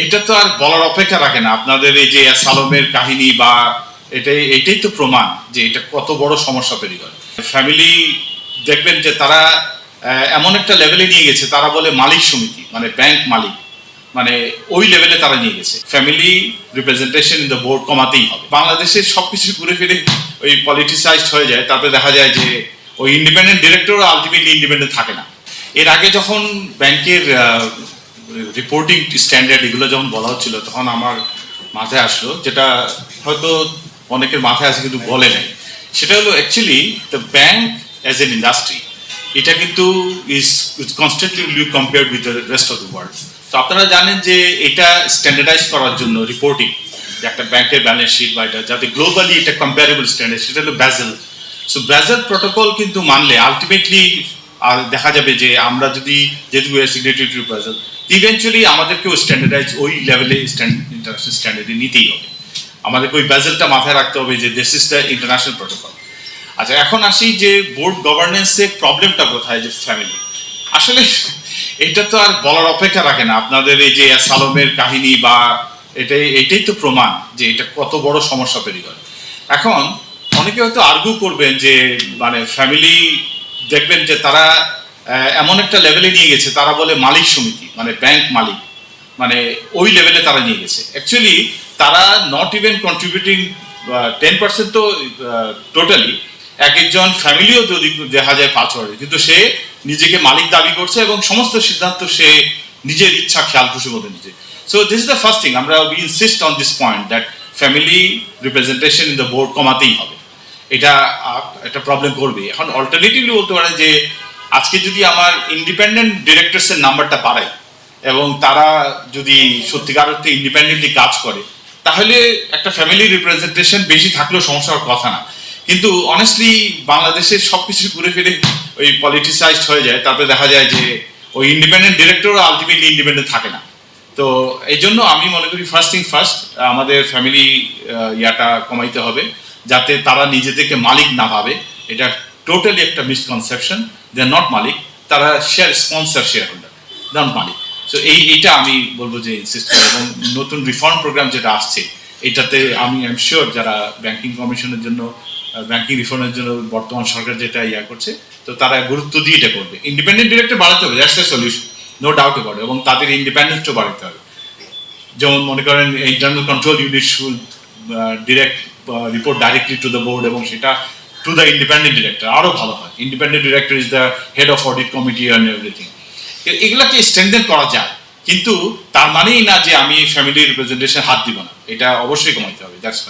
এটা তো আর বলার অপেক্ষা রাখে না। আপনাদের এই যে সালোমের কাহিনী বা এটাই তো প্রমাণ যে এটা কত বড় সমস্যা তৈরি করে। ফ্যামিলি দেখবেন যে তারা এমন একটা লেভেলে নিয়ে গেছে, তারা বলে মালিক সমিতি, মানে ব্যাংক মালিক, মানে ওই লেভেলে তারা নিয়ে গেছে। Family representation in the board কমাতেই হবে। বাংলাদেশের সবকিছু ঘুরে ফিরে ওই পলিটিসাইজড হয়ে যায়, তারপরে দেখা যায় যে ওই ইন্ডিপেন্ডেন্ট ডিরেক্টরও আলটিমেটলি ইন্ডিপেন্ডেন্ট থাকে না। এর আগে যখন ব্যাংকের রিপোর্টিং স্ট্যান্ডার্ড এগুলো যখন বলা হচ্ছিল, তখন আমার মাথায় আসলো, যেটা হয়তো অনেকের মাথায় আছে কিন্তু বলে নাই, সেটা হলো actually the bank as an industry, এটা কিন্তু is constantly compared with the rest of the world. তো আপনারা জানেন যে এটা স্ট্যান্ডার্ডাইজ করার জন্য রিপোর্টিং, যে একটা ব্যাংকের ব্যালেন্স শিট বা এটা যাতে গ্লোবালি এটা কম্পারেবল স্ট্যান্ডার্ড, সেটা হলো ব্যাজেল। সো ব্যাজেল প্রোটোকল কিন্তু মানলে আলটিমেটলি দেখা যাবে যে আমরা যদি, যেহেতু সিগনেটরি টু ব্যাজেল, ইভেনচুয়ালি আমাদেরকেও স্ট্যান্ডার্ডাইজ ওই লেভেলে ইন্টারন্যাশনাল স্ট্যান্ডার্ডে নিতেই হবে। আমাদেরকে ওই ব্যাজেলটা মাথায় রাখতে হবে যে this is the international protocol. আচ্ছা, এখন আসি যে বোর্ড গভর্নেন্সের প্রবলেমটা কোথায়, যে ফ্যামিলি। আসলে এটা তো আর বলার অপেক্ষা রাখে না। আপনাদের এই যে সালোমের কাহিনী বা এটাই তো প্রমাণ যে এটা কত বড় সমস্যা তৈরি করে। এখন অনেকে হয়তো আর্গু করবেন যে মানে ফ্যামিলি দেখবেন যে তারা এমন একটা লেভেলে নিয়ে গেছে, তারা বলে মালিক সমিতি, মানে ব্যাংক মালিক, মানে ওই লেভেলে তারা নিয়ে গেছে। অ্যাকচুয়ালি তারা নট ইভেন কন্ট্রিবিউটিং 10% তো টোটালি, এক একজন ফ্যামিলিও যদি দেখা যায় 5 কিন্তু সে নিজেকে মালিক দাবি করছে এবং সমস্ত সিদ্ধান্ত সে নিজের ইচ্ছা খেয়াল খুশি মতো নিচ্ছে। So this is the first thing, আমরা we insist on this point that family representation in the board কমাতেই হবে। এটা একটা প্রবলেম করবে। এখন অল্টারনেটিভলি বলতে পারে যে আজকে যদি আমার ইন্ডিপেন্ডেন্ট ডিরেক্টরসের নাম্বারটা বাড়াই এবং তারা যদি সত্যিকার অর্থে ইন্ডিপেন্ডেন্টলি কাজ করে, তাহলে একটা ফ্যামিলি রিপ্রেজেন্টেশন বেশি থাকলেও সমস্যার কথা না। কিন্তু অনেস্টলি বাংলাদেশের সবকিছু ঘুরে ফিরে ওই পলিটিসাইজড হয়ে যায়, তারপরে দেখা যায় যে ওই ইন্ডিপেন্ডেন্ট ডিরেক্টরও আলটিমেটলি ইন্ডিপেন্ডেন্ট থাকে না। তো এই জন্য আমি মনে করি ফার্স্ট থিং ফার্স্ট, আমাদের ফ্যামিলি ইয়াটা কমাইতে হবে, যাতে তারা নিজেদেরকে মালিক না ভাবে। এটা টোটালি একটা মিসকনসেপশন। দে আর নট মালিক, তারা sponsor share holder, not Malik. So এইটা আমি বলবো যে ইনসিস্ট করে। এবং নতুন রিফর্ম প্রোগ্রাম যেটা আসছে, এটাতে আমি আই এম শিওর যারা ব্যাংকিং কমিশনের জন্য, ব্যাংকিং রিফর্মের জন্য বর্তমান সরকার যেটা ইয়া করছে, তো তারা গুরুত্ব দিয়ে এটা করবে। ইন্ডিপেন্ডেন্ট ডিরেক্টর বাড়াতে হবে, that's the solution, no doubt about it. এবং তাদের ইন্ডিপেন্ডেন্সও বাড়াতে হবে। যেমন মনে করেন internal control unit should direct report directly to the board, এবং সেটা টু দ্য ইন্ডিপেন্ডেন্ট ডিরেক্টর আরও ভালো হয়। Independent director is the head of audit committee and everything. এগুলাকে স্ট্রেংথেন করা যায়, কিন্তু তার মানেই না যে আমি ফ্যামিলি রিপ্রেজেন্টেশন হাত দিব না। এটা অবশ্যই কমাইতে হবে। দ্যাটস